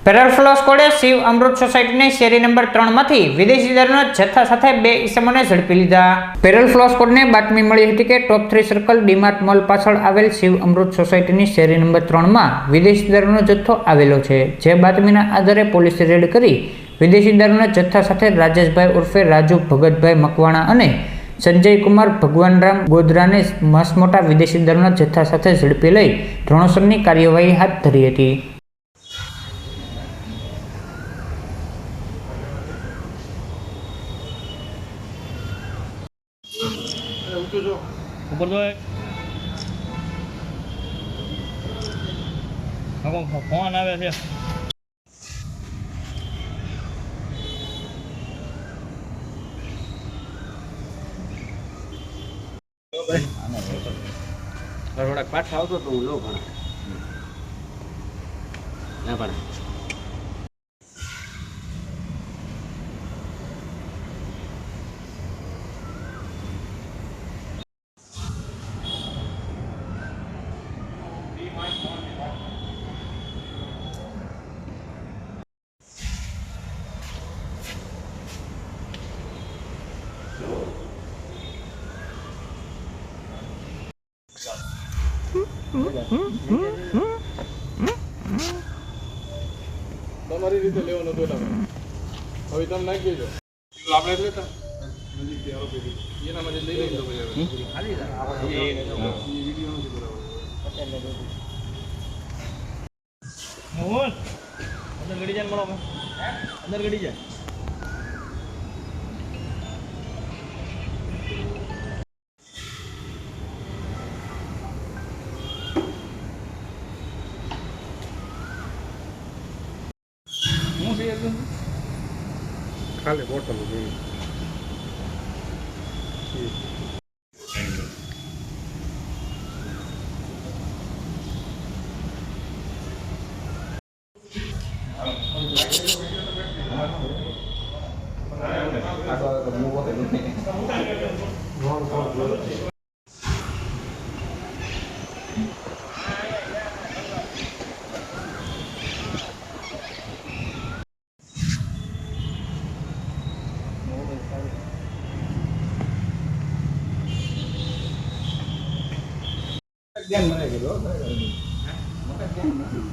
Parole flow સ્કોડે Shiv અમૃત સોસાયટીની શેરી number 3 માંથી વિદેશી દારૂના જથ્થા સાથે 2 ઈસમોને ઝડપી લીધા। પેરોલ ફ્લો સ્કોડને બાતમી મળી હતી કે ટોપ 3 સર્કલ ડીમાર્ટ મોલ પાછળ આવેલ શિવ અમૃત સોસાયટીની શેરી નંબર 3 માં વિદેશી દારૂનો જથ્થો આવેલો છે। જે બાતમીના આધારે પોલીસે રેડ કરી વિદેશી દારૂના જથ્થા સાથે રાજેશભાઈ ઉર્ફે રાજુ ભગતભાઈ મકવાણા અને સંજય કુમાર ભગવાનરામ ગોધરાને મસમોટા વિદેશી દારૂના જથ્થા સાથે ઝડપી લઈ ધોરણસરની કાર્યવાહી હાથ ધરી હતી। ऊपर तो फोन आवे છે। થોડાક પાછા આવતો તો હું લો પણ ના પણ તમારી રીતે લેવાનો તો હવે તમે નાખી દેજો આપણે એટલે તા નજીક થી આરો પેલી એના માટે લઈ લેજો ભાઈ ખાલી એ વિડિયો નથી બરાબર મોહન અંદર ગડી જાય મળો અંદર ગડી જાય खाली बोतल જોઈએ ધ્યાન મને કીધો મોટા ધ્યાન નથી